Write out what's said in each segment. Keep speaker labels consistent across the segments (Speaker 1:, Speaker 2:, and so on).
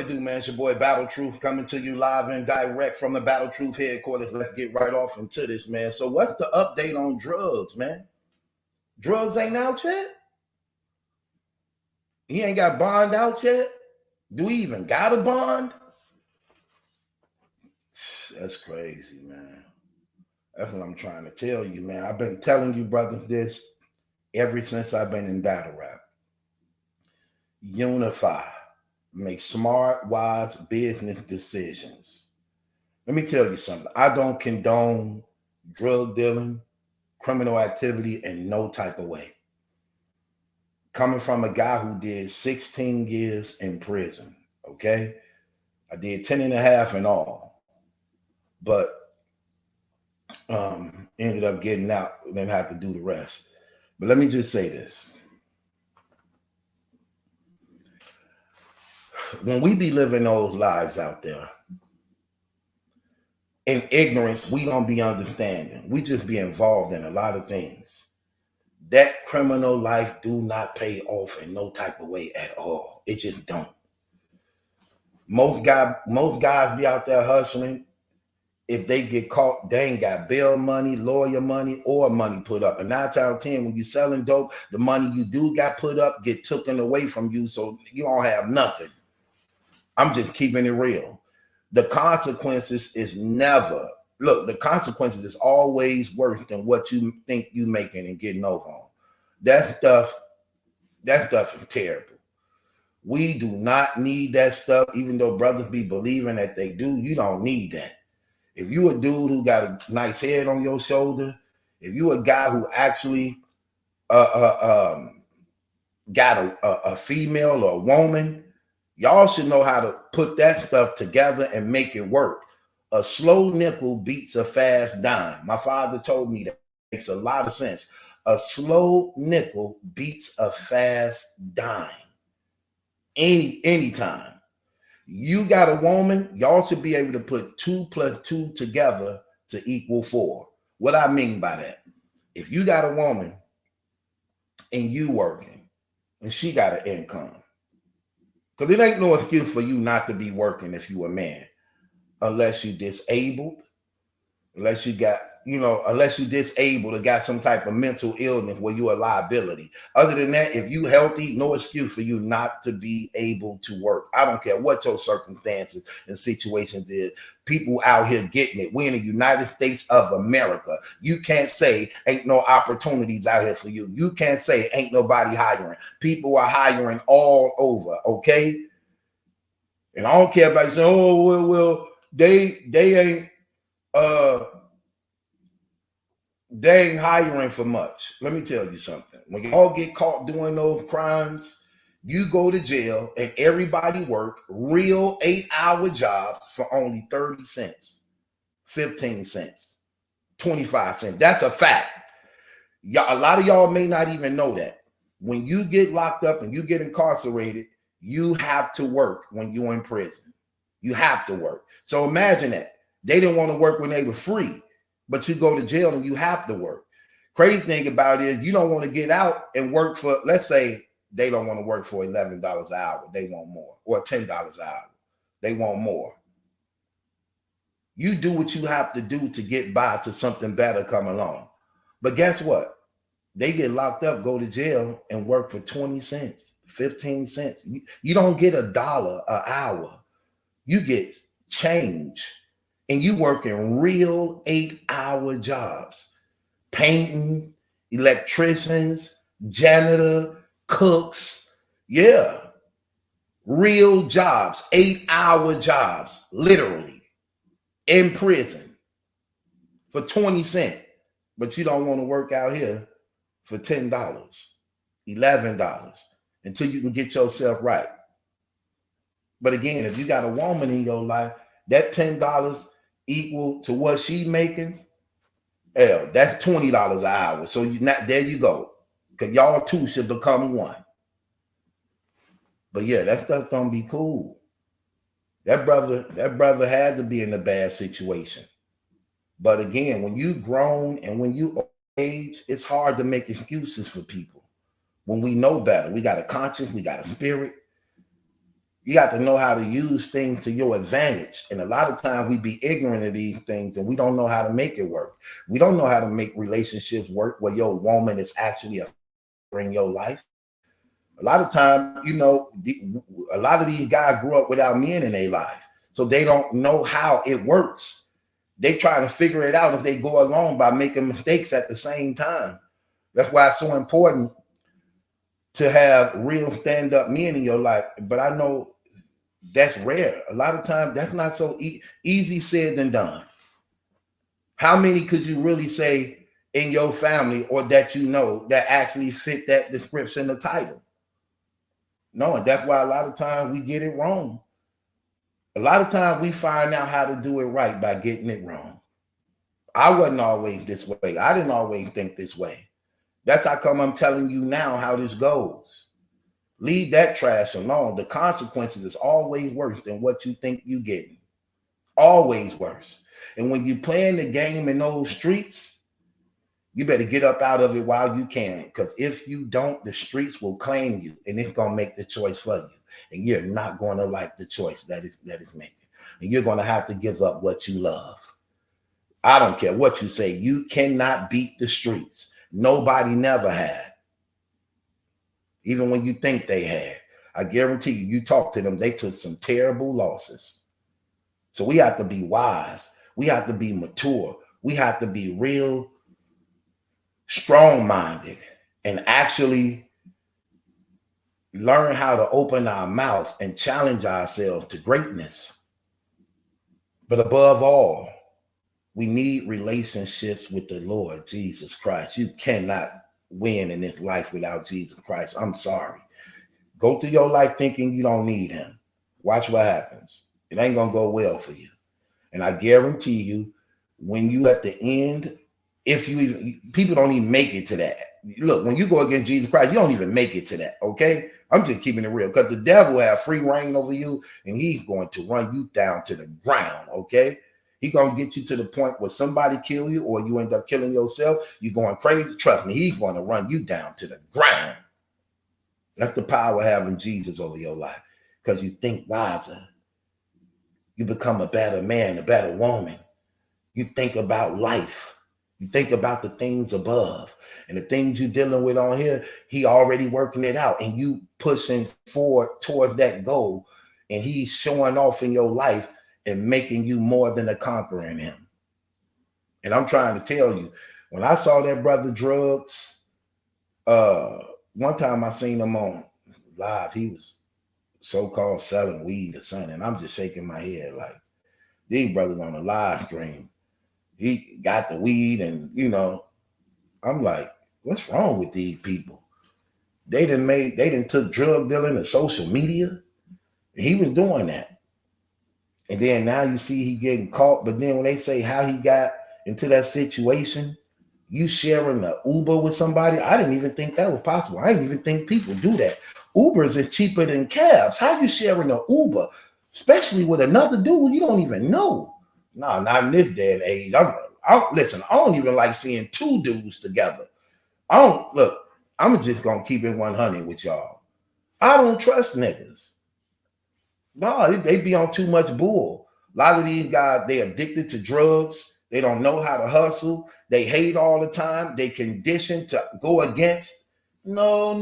Speaker 1: do, man? It's your boy Battle Truth coming to you live and direct from the Battle Truth headquarters. Let's get right off into this, man. So what's the update on drugs, man? Drugs ain't out yet? He ain't got bond out yet? Do we even got a bond? That's crazy, man. That's what I'm trying to tell you, man. I've been telling you, brothers, this ever since I've been in battle rap. Unify. Make smart, wise business decisions. Let me tell you something. I don't condone drug dealing, criminal activity in no type of way. Coming from a guy who did 16 years in prison, okay? I did 10 and a half in all, but ended up getting out and then had to do the rest. But let me just say this. When we be living those lives out there, in ignorance, we don't be understanding. We just be involved in a lot of things. That criminal life do not pay off in no type of way at all. It just don't. Most guys be out there hustling. If they get caught, they ain't got bail money, lawyer money, or money put up. And 9 out of 10, when you're selling dope, the money you do got put up get taken away from you, so you don't have nothing. I'm just keeping it real. The consequences is never, look, the consequences is always worse than what you think you making and getting over on. That stuff is terrible. We do not need that stuff, even though brothers be believing that they do. You don't need that. If you a dude who got a nice head on your shoulder, if you a guy who actually got a female or a woman, y'all should know how to put that stuff together and make it work. A slow nickel beats a fast dime. My father told me that makes a lot of sense. A slow nickel beats a fast dime. Anytime. You got a woman, y'all should be able to put 2 + 2 together to equal 4. What I mean by that, if you got a woman and you working and she got an income, because it ain't no excuse for you not to be working if you a man, unless you disabled, unless you got, unless you disabled or got some type of mental illness where you're a liability. Other than that, if you healthy, no excuse for you not to be able to work. I don't care what your circumstances and situations is. People out here getting it. We're in the United States of America. You can't say ain't no opportunities out here for you. You can't say ain't nobody hiring. People are hiring all over, okay? And I don't care about saying, oh, well, they ain't they ain't hiring for much. Let me tell you something. When y'all get caught doing those crimes, you go to jail and everybody work real 8-hour jobs for only 30 cents, 15 cents, 25 cents. That's a fact. A lot of y'all may not even know that. When you get locked up and you get incarcerated, you have to work when you're in prison. You have to work. So imagine that. They didn't want to work when they were free, but you go to jail and you have to work. Crazy thing about it is you don't want to get out and work for, let's say they don't want to work for $11 an hour. They want more. Or $10 an hour. They want more. You do what you have to do to get by to something better come along. But guess what? They get locked up, go to jail, and work for 20 cents, 15 cents. You don't get $1 an hour. You get change. And you work in real 8-hour jobs. Painting, electricians, janitor, cooks. Yeah. Real jobs, 8-hour jobs, literally, in prison for 20 cents. But you don't want to work out here for $10, $11 until you can get yourself right. But again, if you got a woman in your life, that $10 equal to what she making, hell, that's $20 an hour. So there you go. Because y'all two should become one. But yeah, that stuff don't be cool. That brother had to be in a bad situation. But again, when you grown and when you age, it's hard to make excuses for people. When we know better, we got a conscience, we got a spirit. You got to know how to use things to your advantage. And a lot of times we be ignorant of these things and we don't know how to make it work. We don't know how to make relationships work where your woman is actually in your life. A lot of times, you know, a lot of these guys grew up without men in their life. So they don't know how it works. They try to figure it out if they go along by making mistakes at the same time. That's why it's so important to have real stand-up men in your life. But I know that's rare. A lot of times that's not so easy said than done. How many could you really say in your family or that you know that actually fit that description, the title? No, and that's why a lot of times we get it wrong. A lot of times we find out how to do it right by getting it wrong. I wasn't always this way. I didn't always think this way. That's how come I'm telling you now how this goes. Leave that trash alone. The consequences is always worse than what you think you're getting. Always worse. And when you're playing the game in those streets, you better get up out of it while you can. Because if you don't, the streets will claim you and it's going to make the choice for you. And you're not going to like the choice that is making. And you're going to have to give up what you love. I don't care what you say. You cannot beat the streets. Nobody never had. Even when you think they had. I guarantee you, you talk to them, they took some terrible losses. So we have to be wise. We have to be mature. We have to be real strong-minded and actually learn how to open our mouth and challenge ourselves to greatness. But above all, we need relationships with the Lord Jesus Christ. You cannot win in this life without Jesus Christ. I'm sorry. Go through your life thinking you don't need him. Watch what happens. It ain't going to go well for you. And I guarantee you, when you at the end, if you even, people don't even make it to that. Look, when you go against Jesus Christ, you don't even make it to that, okay? I'm just keeping it real because the devil have free reign over you and he's going to run you down to the ground, okay? He's going to get you to the point where somebody kill you or you end up killing yourself. You're going crazy. Trust me, he's going to run you down to the ground. That's the power of having Jesus over your life because you think wiser. You become a better man, a better woman. You think about life. You think about the things above and the things you're dealing with on here. He already working it out and you pushing forward towards that goal and he's showing off in your life and making you more than a conqueror in him. And I'm trying to tell you, when I saw that brother Drugs, one time I seen him on live, he was so-called selling weed or something. And I'm just shaking my head like, these brothers on the live stream, he got the weed and, you know, I'm like, what's wrong with these people? They done took drug dealing to social media. He was doing that. And then now you see he getting caught. But then when they say how he got into that situation, you sharing the Uber with somebody, I didn't even think that was possible. I didn't even think people do that. Ubers is cheaper than cabs. How you sharing the Uber, especially with another dude you don't even know? No, not in this day and age. Listen, I don't even like seeing two dudes together. I'm just gonna keep it 100 with y'all. I don't trust niggas. No, they be on too much bull. A lot of these guys, they addicted to drugs. They don't know how to hustle. They hate all the time. They conditioned to go against. No.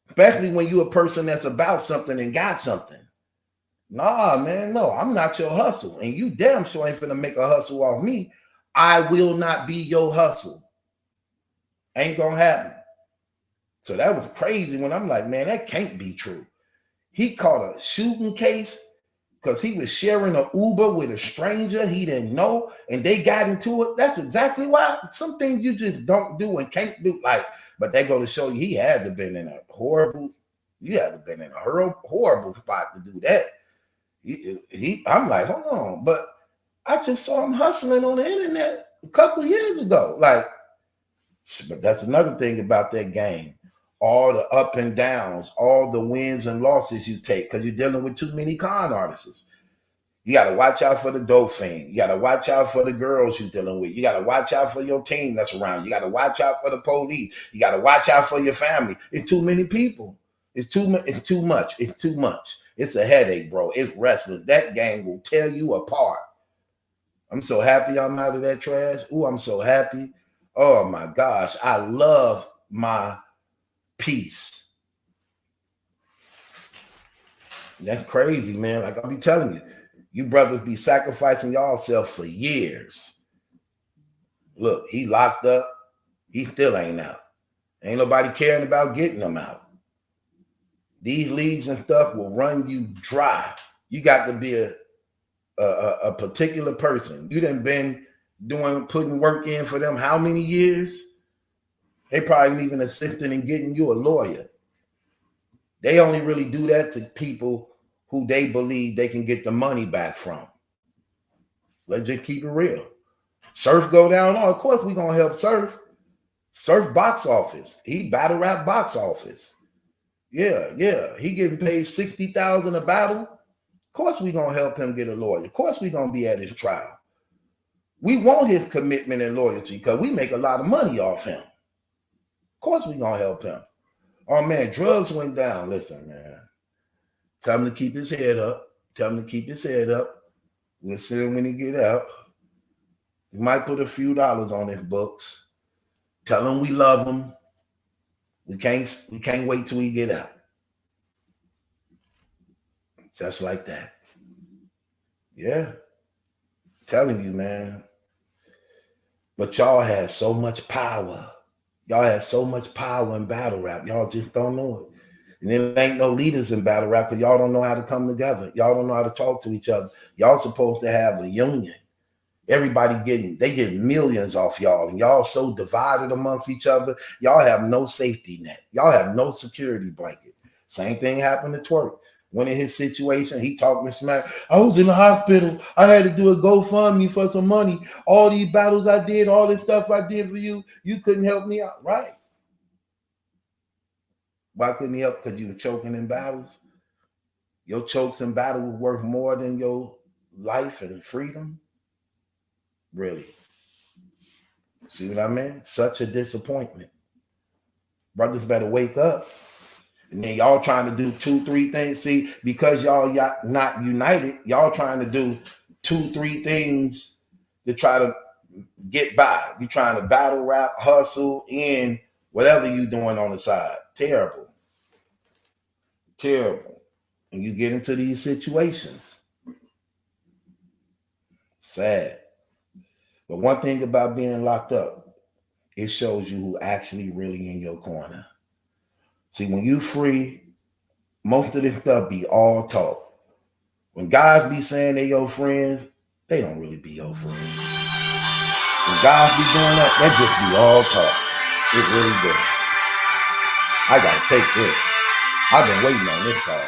Speaker 1: Especially when you're a person that's about something and got something. Nah, man, no, I'm not your hustle. And you damn sure ain't finna make a hustle off me. I will not be your hustle. Ain't gonna happen. So that was crazy when I'm like, man, that can't be true. He caught a shooting case because he was sharing an Uber with a stranger he didn't know, and they got into it. That's exactly why some things you just don't do and can't do. But they go to show you he had to been in a horrible spot to do that. I'm like, hold on, but I just saw him hustling on the internet a couple of years ago. But that's another thing about that game. All the up and downs, all the wins and losses you take because you're dealing with too many con artists. You got to watch out for the dope fiend. You got to watch out for the girls you're dealing with. You got to watch out for your team that's around. You got to watch out for the police. You got to watch out for your family. It's too many people. It's too much. It's too much. It's too much. It's a headache, bro. It's restless. That gang will tear you apart. I'm so happy I'm out of that trash. Ooh, I'm so happy. Oh my gosh. I love my peace. That's crazy, man. Like I'll be telling you, you brothers be sacrificing yourself for years. Look, he locked up. He still ain't out. Ain't nobody caring about getting him out. These leagues and stuff will run you dry. You got to be a particular person. You done been putting work in for them how many years? They probably even assisting in getting you a lawyer. They only really do that to people who they believe they can get the money back from. Let's just keep it real. Surf go down. Oh, of course we gonna help Surf. Surf box office. He battle rap box office. Yeah. He getting paid $60,000 a battle. Of course we gonna help him get a lawyer. Of course we gonna be at his trial. We want his commitment and loyalty because we make a lot of money off him. Of course we gonna help him. Oh man, drugs went down. Listen, man. Tell him to keep his head up. Tell him to keep his head up. We'll see him when he get out. We might put a few dollars on his books. Tell him we love him. We can't wait till we get out. Just like that. Yeah. Telling you, man. But y'all had so much power. Y'all had so much power in battle rap. Y'all just don't know it. And there ain't no leaders in battle rap because y'all don't know how to come together. Y'all don't know how to talk to each other. Y'all supposed to have a union. Everybody getting millions off y'all, and y'all so divided amongst each other. Y'all have no safety net. Y'all have no security blanket. Same thing happened to Twerk. When in his situation, he talking smack. I was in the hospital. I had to do a GoFundMe for some money. All these battles I did, all this stuff I did for you, you couldn't help me out, right? Why couldn't he help? Because you were choking in battles. Your chokes in battle were worth more than your life and freedom. Really. See what I mean? Such a disappointment. Brothers better wake up. And then y'all trying to do 2-3 things. See, because y'all not united, y'all trying to do 2-3 things to try to get by. You trying to battle rap, hustle, and whatever you doing on the side. Terrible. Terrible. And you get into these situations. Sad. But one thing about being locked up, it shows you who actually really in your corner. See, when you free, most of this stuff be all talk. When guys be saying they your friends, they don't really be your friends. When guys be doing that just be all talk. It really does. I gotta take this. I've been waiting on this call.